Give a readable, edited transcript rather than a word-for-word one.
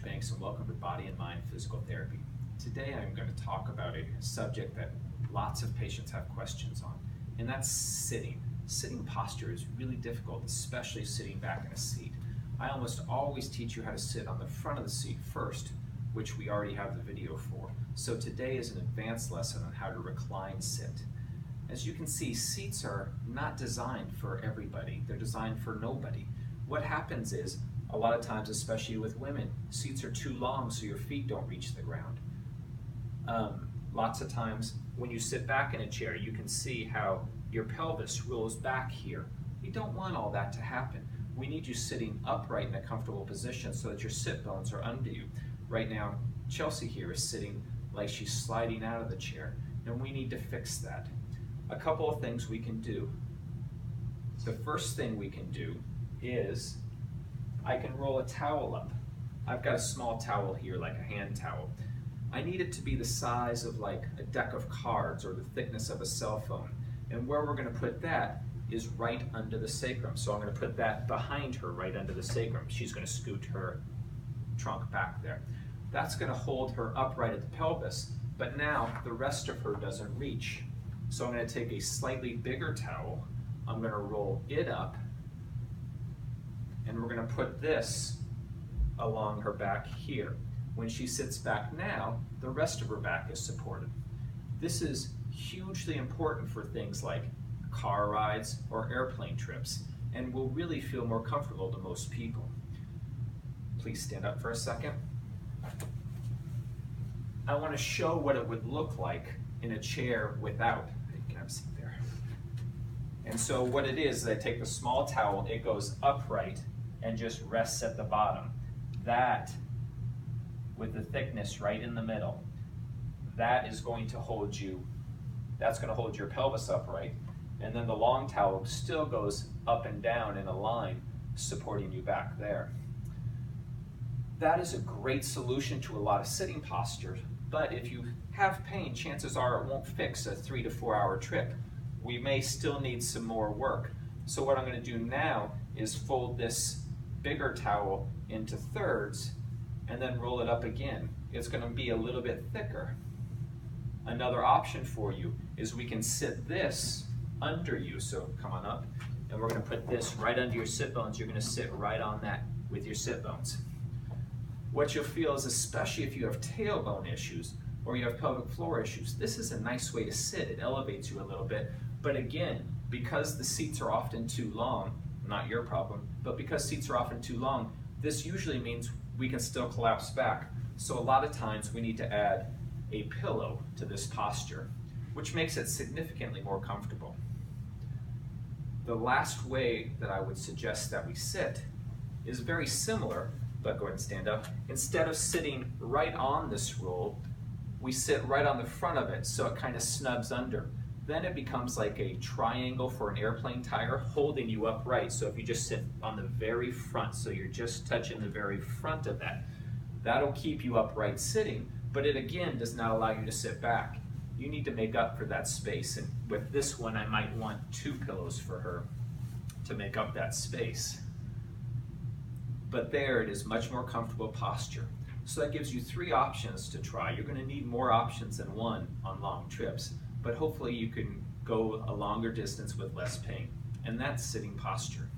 Banks and welcome to Body and Mind Physical Therapy. Today I'm going to talk about a subject that lots of patients have questions on, and that's sitting. Sitting posture is really difficult, especially sitting back in a seat. I almost always teach you how to sit on the front of the seat first, which we already have the video for. So today is an advanced lesson on how to recline sit. As you can see, seats are not designed for everybody. They're designed for nobody. What happens is, a lot of times, especially with women, seats are too long so your feet don't reach the ground. Lots of times when you sit back in a chair, you can see how your pelvis rolls back here. We don't want all that to happen. We need you sitting upright in a comfortable position so that your sit bones are under you. Right now, Chelsea here is sitting like she's sliding out of the chair, and we need to fix that. A couple of things we can do. The first thing we can do is I can roll a towel up. I've got a small towel here, like a hand towel. I need it to be the size of like a deck of cards or the thickness of a cell phone. And where we're going to put that is right under the sacrum. So I'm going to put that behind her, right under the sacrum. She's going to scoot her trunk back there. That's going to hold her upright at the pelvis, but now the rest of her doesn't reach. So I'm going to take a slightly bigger towel, I'm going to roll it up, and we're going to put this along her back here. When she sits back now, the rest of her back is supported. This is hugely important for things like car rides or airplane trips, and will really feel more comfortable to most people. Please stand up for a second. I want to show what it would look like in a chair without. You can have a seat there. And so what it is I take the small towel, it goes upright and just rests at the bottom. That, with the thickness right in the middle, that is going to hold you, that's going to hold your pelvis upright. And then the long towel still goes up and down in a line, supporting you back there. That is a great solution to a lot of sitting postures, but if you have pain, chances are it won't fix a 3 to 4 hour trip. We may still need some more work. So what I'm going to do now is fold this bigger towel into thirds and then roll it up again. It's going to be a little bit thicker. Another option for you is we can sit this under you. So come on up, and we're going to put this right under your sit bones. You're going to sit right on that with your sit bones. What you'll feel is, especially if you have tailbone issues or you have pelvic floor issues, this is a nice way to sit. It elevates you a little bit. But again, because the seats are often too long, not your problem, but because seats are often too long, this usually means we can still collapse back. So a lot of times we need to add a pillow to this posture, which makes it significantly more comfortable. The last way that I would suggest that we sit is very similar, but go ahead and stand up. Instead of sitting right on this roll, we sit right on the front of it so it kind of snubs under. Then it becomes like a triangle for an airplane tire holding you upright. So if you just sit on the very front, so you're just touching the very front of that, that'll keep you upright sitting, but it again does not allow you to sit back. You need to make up for that space, and with this one I might want 2 pillows for her to make up that space. But there it is, much more comfortable posture. So that gives you 3 options to try. You're going to need more options than one on long trips, but hopefully you can go a longer distance with less pain. And that's sitting posture.